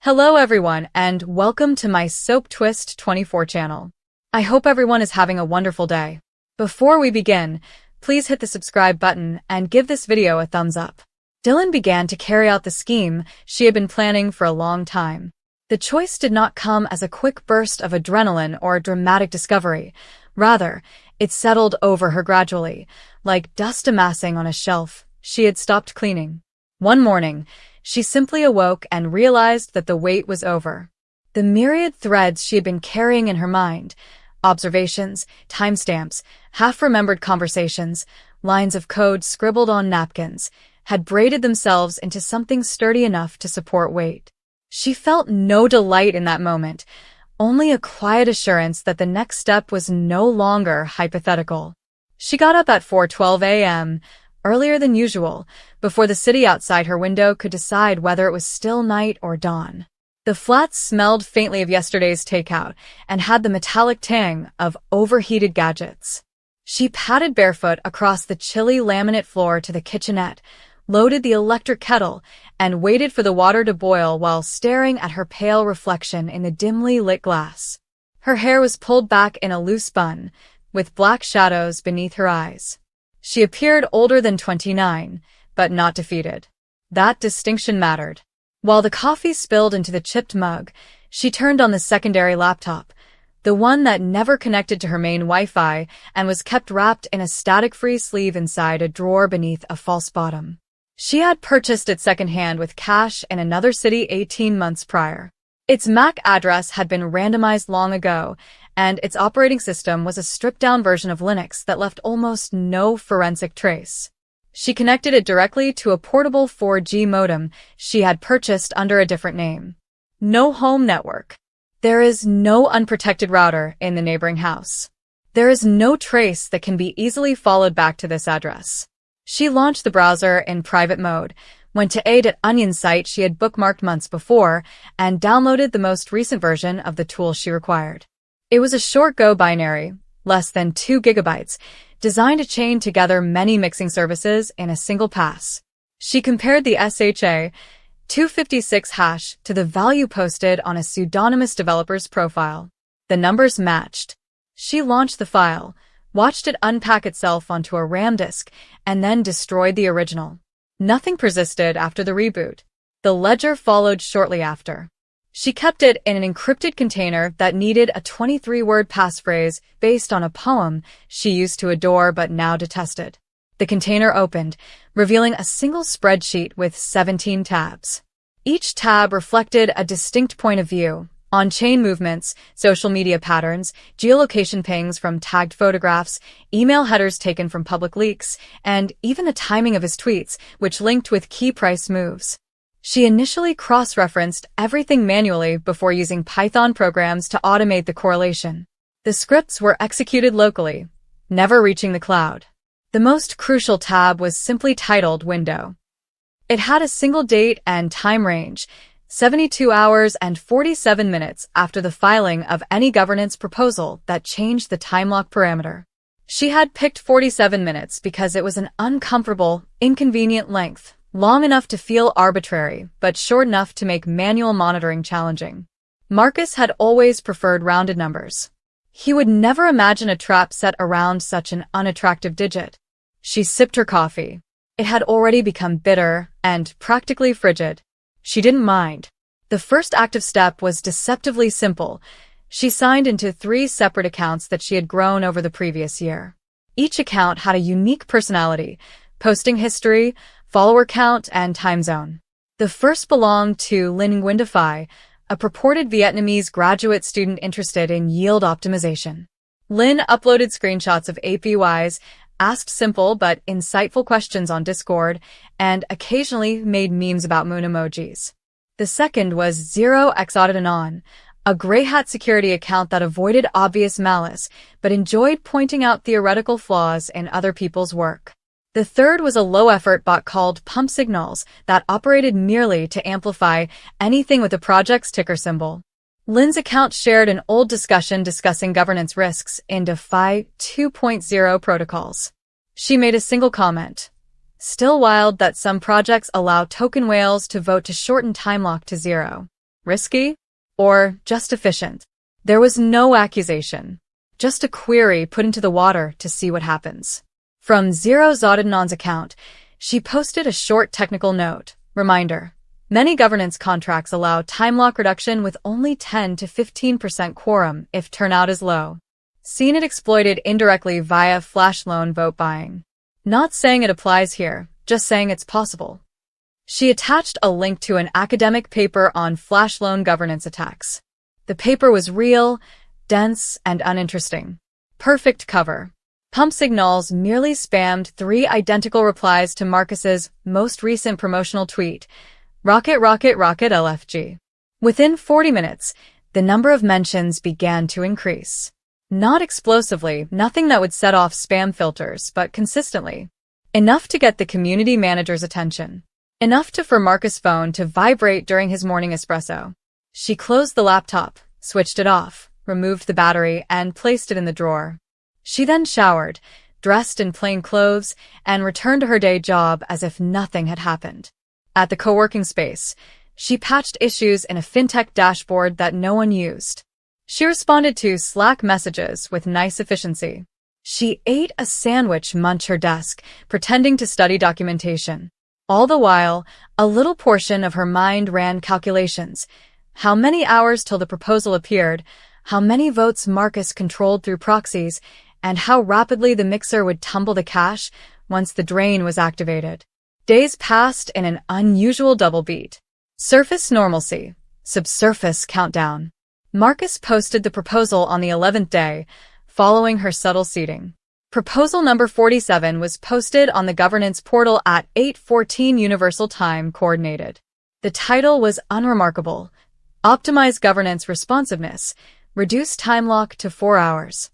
Hello everyone and welcome to my Soap Twist 24 channel. I hope everyone is having a wonderful day. Before we begin, please hit the subscribe button and give this video a thumbs up. Dylan began to carry out the scheme she had been planning for a long time. The choice did not come as a quick burst of adrenaline or a dramatic discovery. Rather, it settled over her gradually, like dust amassing on a shelf she had stopped cleaning. One morning, she simply awoke and realized that the wait was over. The myriad threads she had been carrying in her mind, observations, timestamps, half-remembered conversations, lines of code scribbled on napkins, had braided themselves into something sturdy enough to support weight. She felt no delight in that moment, only a quiet assurance that the next step was no longer hypothetical. She got up at 4:12 a.m., earlier than usual, before the city outside her window could decide whether it was still night or dawn. The flat smelled faintly of yesterday's takeout and had the metallic tang of overheated gadgets. She padded barefoot across the chilly laminate floor to the kitchenette, loaded the electric kettle, and waited for the water to boil while staring at her pale reflection in the dimly lit glass. Her hair was pulled back in a loose bun, with black shadows beneath her eyes. She appeared older than 29, but not defeated. That distinction mattered. While the coffee spilled into the chipped mug, she turned on the secondary laptop, the one that never connected to her main Wi-Fi and was kept wrapped in a static-free sleeve inside a drawer beneath a false bottom. She had purchased it secondhand with cash in another city 18 months prior. Its MAC address had been randomized long ago, and its operating system was a stripped-down version of Linux that left almost no forensic trace. She connected it directly to a portable 4G modem she had purchased under a different name. No home network. There is no unprotected router in the neighboring house. There is no trace that can be easily followed back to this address. She launched the browser in private mode, went to an Onion site she had bookmarked months before, and downloaded the most recent version of the tool she required. It was a short Go binary, less than 2 gigabytes, designed to chain together many mixing services in a single pass. She compared the SHA-256 hash to the value posted on a pseudonymous developer's profile. The numbers matched. She launched the file, watched it unpack itself onto a RAM disk, and then destroyed the original. Nothing persisted after the reboot. The ledger followed shortly after. She kept it in an encrypted container that needed a 23-word passphrase based on a poem she used to adore but now detested. The container opened, revealing a single spreadsheet with 17 tabs. Each tab reflected a distinct point of view: on-chain movements, social media patterns, geolocation pings from tagged photographs, email headers taken from public leaks, and even the timing of his tweets, which linked with key price moves. She initially cross-referenced everything manually before using Python programs to automate the correlation. The scripts were executed locally, never reaching the cloud. The most crucial tab was simply titled Window. It had a single date and time range, 72 hours and 47 minutes after the filing of any governance proposal that changed the time lock parameter. She had picked 47 minutes because it was an uncomfortable, inconvenient length, long enough to feel arbitrary, but short enough to make manual monitoring challenging. Marcus had always preferred rounded numbers. He would never imagine a trap set around such an unattractive digit. She sipped her coffee. It had already become bitter and practically frigid. She didn't mind. The first active step was deceptively simple. She signed into 3 separate accounts that she had grown over the previous year. Each account had a unique personality: posting history, follower count, and time zone. The first belonged to Linh Nguyen Phi, a purported Vietnamese graduate student interested in yield optimization. Linh uploaded screenshots of APYs, asked simple but insightful questions on Discord, and occasionally made memes about moon emojis. The second was Zero Exaudit Anon, a gray hat security account that avoided obvious malice but enjoyed pointing out theoretical flaws in other people's work. The third was a low-effort bot called Pump Signals that operated merely to amplify anything with the project's ticker symbol. Linh's account shared an old discussion discussing governance risks in DeFi 2.0 protocols. She made a single comment: Still wild that some projects allow token whales to vote to shorten time lock to 0. Risky? Or just efficient? There was no accusation. Just a query put into the water to see what happens. From Zero Zodinon's account, she posted a short technical note. Reminder: many governance contracts allow time lock reduction with only 10 to 15% quorum if turnout is low. Seen it exploited indirectly via flash loan vote buying. Not saying it applies here, just saying it's possible. She attached a link to an academic paper on flash loan governance attacks. The paper was real, dense, and uninteresting. Perfect cover. Pump Signals merely spammed 3 identical replies to Marcus's most recent promotional tweet, Rocket, Rocket, Rocket LFG. Within 40 minutes, the number of mentions began to increase. Not explosively, nothing that would set off spam filters, but consistently. Enough to get the community manager's attention. Enough for Marcus' phone to vibrate during his morning espresso. She closed the laptop, switched it off, removed the battery, and placed it in the drawer. She then showered, dressed in plain clothes, and returned to her day job as if nothing had happened. At the co-working space, she patched issues in a fintech dashboard that no one used. She responded to Slack messages with nice efficiency. She ate a sandwich munch her desk, pretending to study documentation. All the while, a little portion of her mind ran calculations. How many hours till the proposal appeared, how many votes Marcus controlled through proxies, and how rapidly the mixer would tumble the cash once the drain was activated. Days passed in an unusual double beat. Surface normalcy, subsurface countdown. Marcus posted the proposal on the 11th day, following her subtle seeding. Proposal number 47 was posted on the governance portal at 8:14 Universal Time Coordinated. The title was unremarkable. Optimize governance responsiveness, reduce time lock to 4 hours.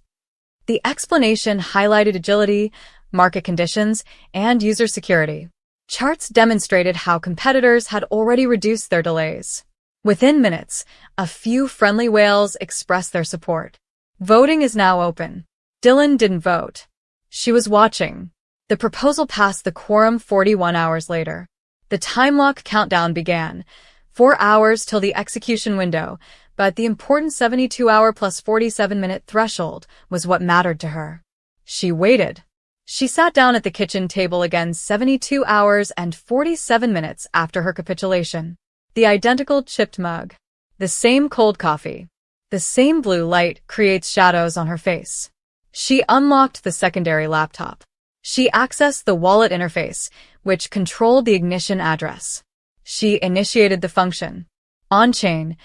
The explanation highlighted agility, market conditions, and user security. Charts demonstrated how competitors had already reduced their delays. Within minutes, a few friendly whales expressed their support. Voting is now open. Dylan didn't vote. She was watching. The proposal passed the quorum 41 hours later. The time lock countdown began. 4 hours till the execution window, but the important 72-hour plus 47-minute threshold was what mattered to her. She waited. She sat down at the kitchen table again 72 hours and 47 minutes after her capitulation. The identical chipped mug. The same cold coffee. The same blue light creates shadows on her face. She unlocked the secondary laptop. She accessed the wallet interface, which controlled the ignition address. She initiated the function. On-chain,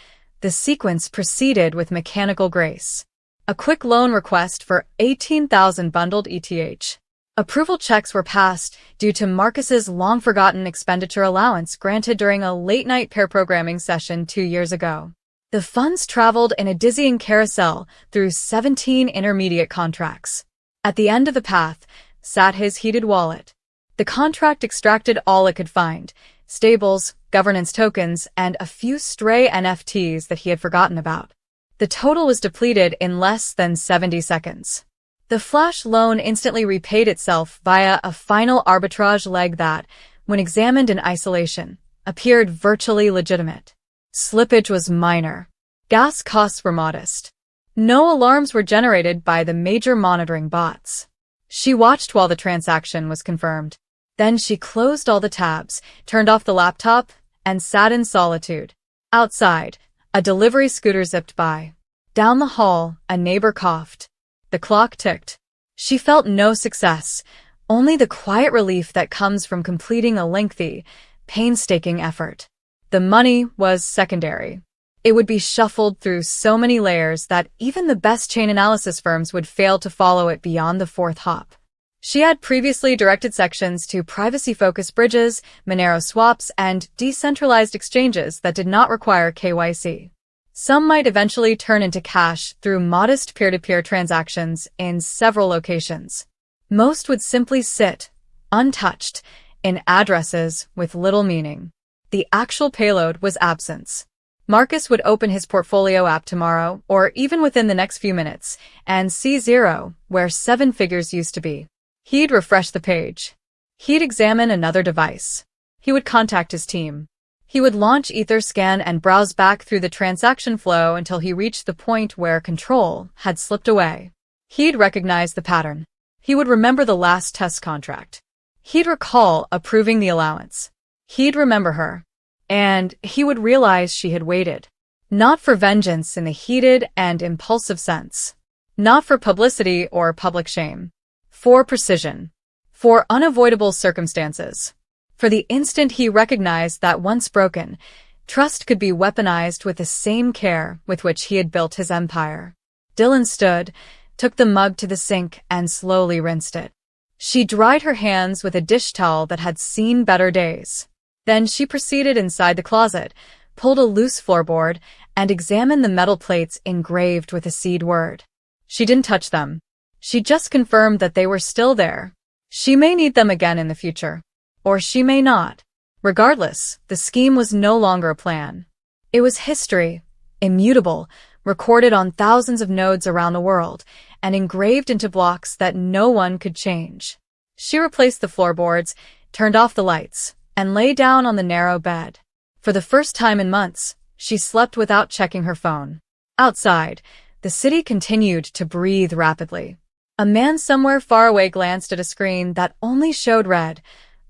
the sequence proceeded with mechanical grace. A quick loan request for 18,000 bundled ETH. Approval checks were passed due to Marcus's long-forgotten expenditure allowance granted during a late-night pair programming session 2 years ago. The funds traveled in a dizzying carousel through 17 intermediate contracts. At the end of the path sat his heated wallet. The contract extracted all it could find: stables, governance tokens, and a few stray NFTs that he had forgotten about. The total was depleted in less than 70 seconds. The flash loan instantly repaid itself via a final arbitrage leg that, when examined in isolation, appeared virtually legitimate. Slippage was minor. Gas costs were modest. No alarms were generated by the major monitoring bots. She watched while the transaction was confirmed. Then she closed all the tabs, turned off the laptop, and sat in solitude. Outside, a delivery scooter zipped by. Down the hall, a neighbor coughed. The clock ticked. She felt no success, only the quiet relief that comes from completing a lengthy, painstaking effort. The money was secondary. It would be shuffled through so many layers that even the best chain analysis firms would fail to follow it beyond the 4th hop. She had previously directed sections to privacy-focused bridges, Monero swaps, and decentralized exchanges that did not require KYC. Some might eventually turn into cash through modest peer-to-peer transactions in several locations. Most would simply sit, untouched, in addresses with little meaning. The actual payload was absence. Marcus would open his portfolio app tomorrow, or even within the next few minutes, and see 0, where 7 figures used to be. He'd refresh the page. He'd examine another device. He would contact his team. He would launch Etherscan and browse back through the transaction flow until he reached the point where control had slipped away. He'd recognize the pattern. He would remember the last test contract. He'd recall approving the allowance. He'd remember her. And he would realize she had waited. Not for vengeance in the heated and impulsive sense. Not for publicity or public shame. For precision. For unavoidable circumstances. For the instant he recognized that once broken, trust could be weaponized with the same care with which he had built his empire. Dylan stood, took the mug to the sink, and slowly rinsed it. She dried her hands with a dish towel that had seen better days. Then she proceeded inside the closet, pulled a loose floorboard, and examined the metal plates engraved with a seed word. She didn't touch them. She just confirmed that they were still there. She may need them again in the future. Or she may not. Regardless, the scheme was no longer a plan. It was history, immutable, recorded on thousands of nodes around the world, and engraved into blocks that no one could change. She replaced the floorboards, turned off the lights, and lay down on the narrow bed. For the first time in months, she slept without checking her phone. Outside, the city continued to breathe rapidly. A man somewhere far away glanced at a screen that only showed red,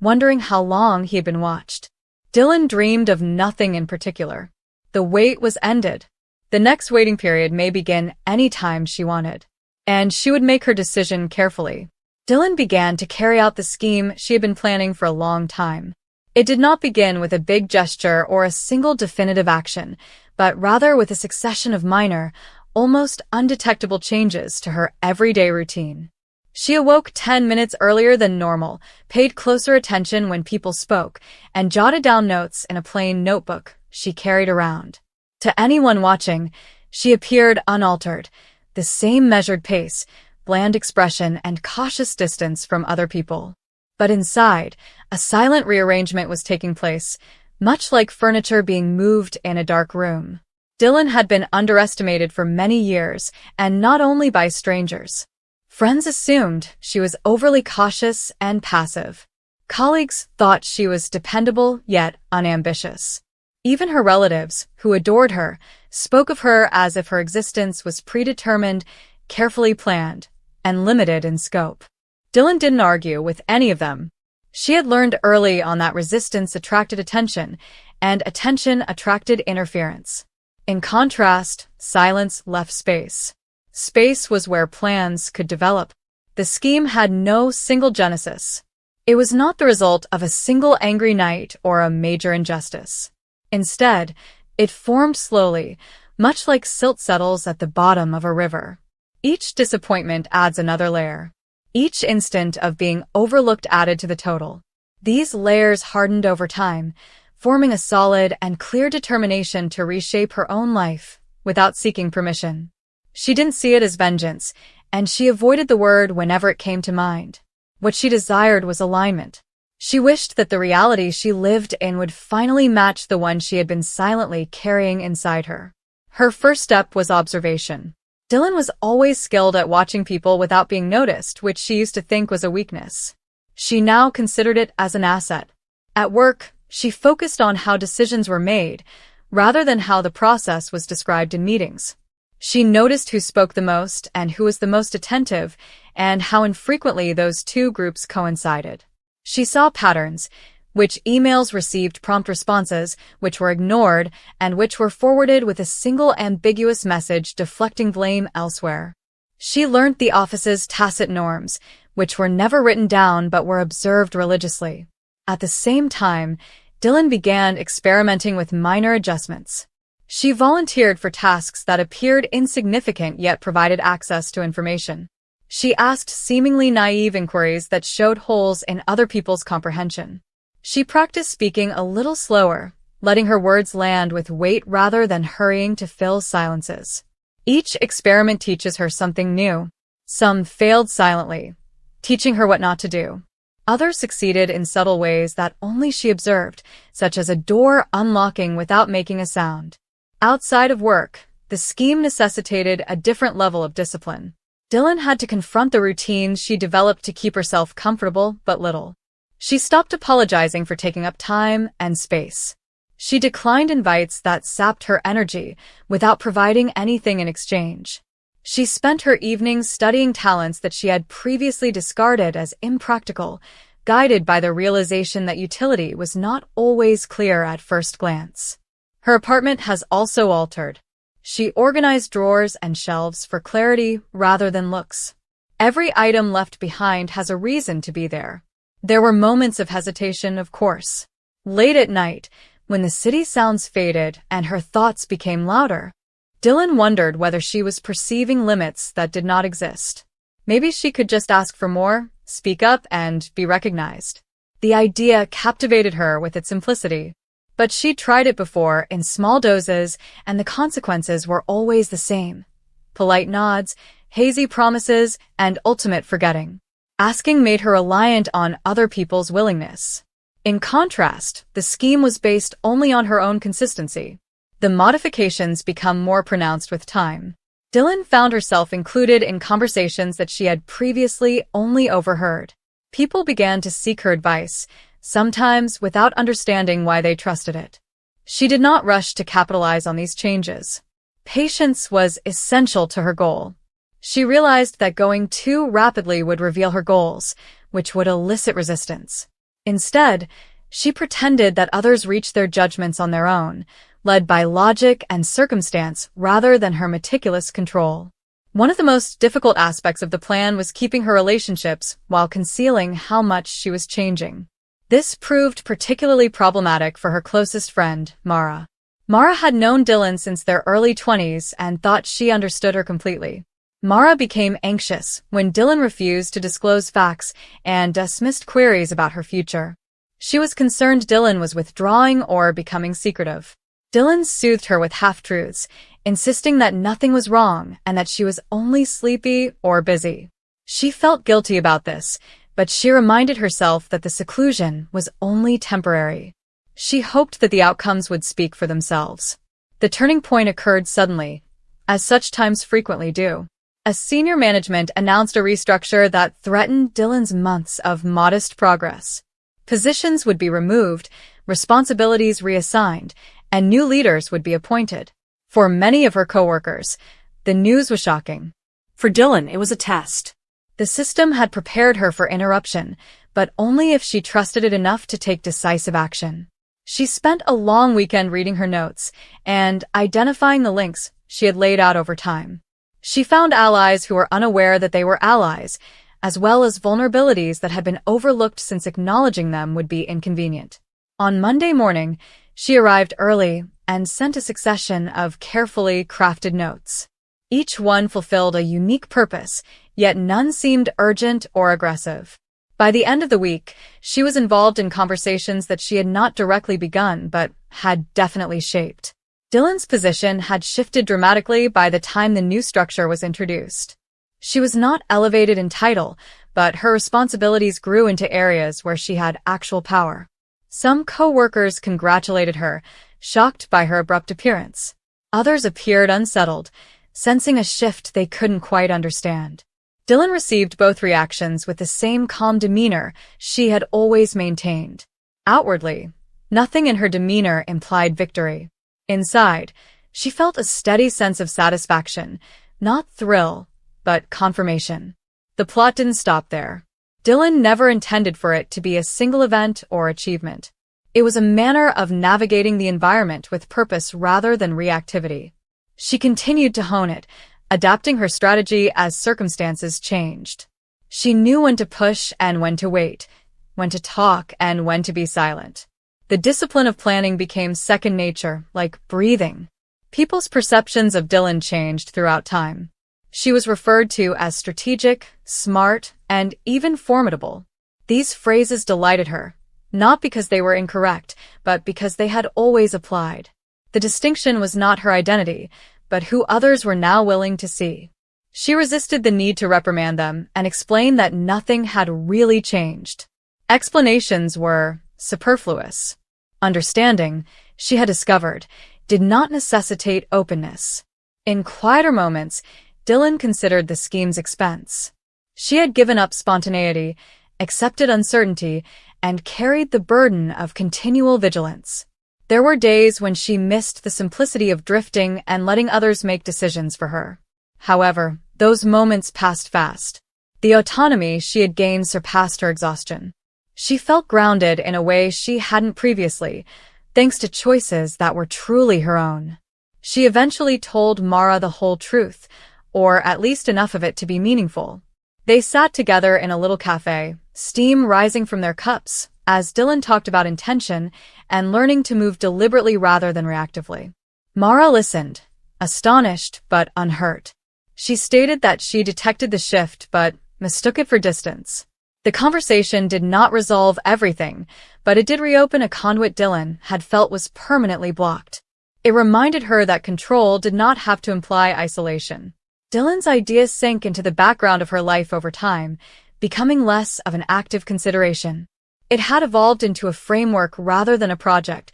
wondering how long he had been watched. Dylan dreamed of nothing in particular. The wait was ended. The next waiting period may begin any time she wanted. And she would make her decision carefully. Dylan began to carry out the scheme she had been planning for a long time. It did not begin with a big gesture or a single definitive action, but rather with a succession of minor, almost undetectable changes to her everyday routine. She awoke 10 minutes earlier than normal, paid closer attention when people spoke, and jotted down notes in a plain notebook she carried around. To anyone watching, she appeared unaltered, the same measured pace, bland expression, and cautious distance from other people. But inside, a silent rearrangement was taking place, much like furniture being moved in a dark room. Dylan had been underestimated for many years, and not only by strangers. Friends assumed she was overly cautious and passive. Colleagues thought she was dependable yet unambitious. Even her relatives, who adored her, spoke of her as if her existence was predetermined, carefully planned, and limited in scope. Dylan didn't argue with any of them. She had learned early on that resistance attracted attention, and attention attracted interference. In contrast, silence left space. Space was where plans could develop. The scheme had no single genesis. It was not the result of a single angry night or a major injustice. Instead, it formed slowly, much like silt settles at the bottom of a river. Each disappointment adds another layer. Each instant of being overlooked added to the total. These layers hardened over time, forming a solid and clear determination to reshape her own life without seeking permission. She didn't see it as vengeance, and she avoided the word whenever it came to mind. What she desired was alignment. She wished that the reality she lived in would finally match the one she had been silently carrying inside her. Her first step was observation. Dylan was always skilled at watching people without being noticed, which she used to think was a weakness. She now considered it as an asset. At work, she focused on how decisions were made, rather than how the process was described in meetings. She noticed who spoke the most and who was the most attentive, and how infrequently those two groups coincided. She saw patterns, which emails received prompt responses, which were ignored, and which were forwarded with a single ambiguous message deflecting blame elsewhere. She learned the office's tacit norms, which were never written down but were observed religiously. At the same time, Dylan began experimenting with minor adjustments. She volunteered for tasks that appeared insignificant yet provided access to information. She asked seemingly naive inquiries that showed holes in other people's comprehension. She practiced speaking a little slower, letting her words land with weight rather than hurrying to fill silences. Each experiment teaches her something new. Some failed silently, teaching her what not to do. Others succeeded in subtle ways that only she observed, such as a door unlocking without making a sound. Outside of work, the scheme necessitated a different level of discipline. Dylan had to confront the routines she developed to keep herself comfortable but little. She stopped apologizing for taking up time and space. She declined invites that sapped her energy without providing anything in exchange. She spent her evenings studying talents that she had previously discarded as impractical, guided by the realization that utility was not always clear at first glance. Her apartment has also altered. She organized drawers and shelves for clarity rather than looks. Every item left behind has a reason to be there. There were moments of hesitation, of course. Late at night, when the city sounds faded and her thoughts became louder, Dylan wondered whether she was perceiving limits that did not exist. Maybe she could just ask for more, speak up, and be recognized. The idea captivated her with its simplicity. But she'd tried it before in small doses, and the consequences were always the same. Polite nods, hazy promises, and ultimate forgetting. Asking made her reliant on other people's willingness. In contrast, the scheme was based only on her own consistency. The modifications become more pronounced with time. Dylan found herself included in conversations that she had previously only overheard. People began to seek her advice, sometimes without understanding why they trusted it. She did not rush to capitalize on these changes. Patience was essential to her goal. She realized that going too rapidly would reveal her goals, which would elicit resistance. Instead, she pretended that others reached their judgments on their own, led by logic and circumstance rather than her meticulous control. One of the most difficult aspects of the plan was keeping her relationships while concealing how much she was changing. This proved particularly problematic for her closest friend, Mara. Mara had known Dylan since their early 20s and thought she understood her completely. Mara became anxious when Dylan refused to disclose facts and dismissed queries about her future. She was concerned Dylan was withdrawing or becoming secretive. Dylan soothed her with half-truths, insisting that nothing was wrong and that she was only sleepy or busy. She felt guilty about this, but she reminded herself that the seclusion was only temporary. She hoped that the outcomes would speak for themselves. The turning point occurred suddenly, as such times frequently do. A senior management announced a restructure that threatened Dylan's months of modest progress. Positions would be removed, responsibilities reassigned, and new leaders would be appointed. For many of her coworkers, the news was shocking. For Dylan, it was a test. The system had prepared her for interruption, but only if she trusted it enough to take decisive action. She spent a long weekend reading her notes and identifying the links she had laid out over time. She found allies who were unaware that they were allies, as well as vulnerabilities that had been overlooked since acknowledging them would be inconvenient. On Monday morning, she arrived early and sent a succession of carefully crafted notes. Each one fulfilled a unique purpose, yet none seemed urgent or aggressive. By the end of the week, she was involved in conversations that she had not directly begun but had definitely shaped. Dylan's position had shifted dramatically by the time the new structure was introduced. She was not elevated in title, but her responsibilities grew into areas where she had actual power. Some co-workers congratulated her, shocked by her abrupt appearance. Others appeared unsettled, sensing a shift they couldn't quite understand. Dylan received both reactions with the same calm demeanor she had always maintained. Outwardly, nothing in her demeanor implied victory. Inside, she felt a steady sense of satisfaction, not thrill, but confirmation. The plot didn't stop there. Dylan never intended for it to be a single event or achievement. It was a manner of navigating the environment with purpose rather than reactivity. She continued to hone it, adapting her strategy as circumstances changed. She knew when to push and when to wait, when to talk and when to be silent. The discipline of planning became second nature, like breathing. People's perceptions of Dylan changed throughout time. She was referred to as strategic, smart, and even formidable. These phrases delighted her, not because they were incorrect, but because they had always applied. The distinction was not her identity, but who others were now willing to see. She resisted the need to reprimand them and explain that nothing had really changed. Explanations were superfluous. Understanding, she had discovered, did not necessitate openness. In quieter moments, Dylan considered the scheme's expense. She had given up spontaneity, accepted uncertainty, and carried the burden of continual vigilance. There were days when she missed the simplicity of drifting and letting others make decisions for her. However, those moments passed fast. The autonomy she had gained surpassed her exhaustion. She felt grounded in a way she hadn't previously, thanks to choices that were truly her own. She eventually told Mara the whole truth, or at least enough of it to be meaningful. They sat together in a little cafe, steam rising from their cups, as Dylan talked about intention and learning to move deliberately rather than reactively. Mara listened, astonished but unhurt. She stated that she detected the shift but mistook it for distance. The conversation did not resolve everything, but it did reopen a conduit Dylan had felt was permanently blocked. It reminded her that control did not have to imply isolation. Dylan's ideas sank into the background of her life over time, becoming less of an active consideration. It had evolved into a framework rather than a project,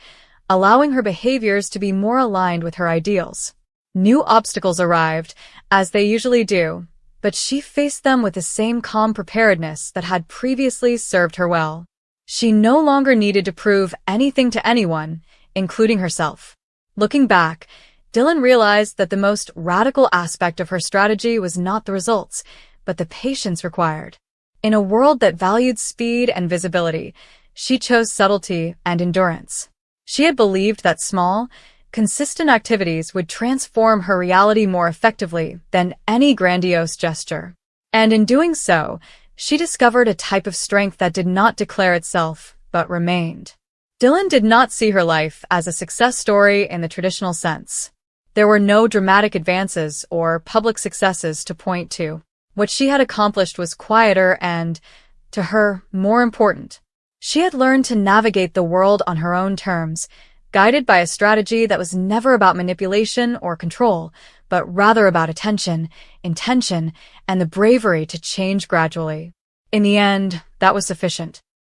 allowing her behaviors to be more aligned with her ideals. New obstacles arrived, as they usually do, but she faced them with the same calm preparedness that had previously served her well. She no longer needed to prove anything to anyone, including herself. Looking back, Dylan realized that the most radical aspect of her strategy was not the results, but the patience required. In a world that valued speed and visibility, she chose subtlety and endurance. She had believed that small, consistent activities would transform her reality more effectively than any grandiose gesture. And in doing so, she discovered a type of strength that did not declare itself, but remained. Dylan did not see her life as a success story in the traditional sense. There were no dramatic advances or public successes to point to. What she had accomplished was quieter and, to her, more important. She had learned to navigate the world on her own terms, guided by a strategy that was never about manipulation or control, but rather about attention, intention, and the bravery to change gradually. In the end, that was sufficient.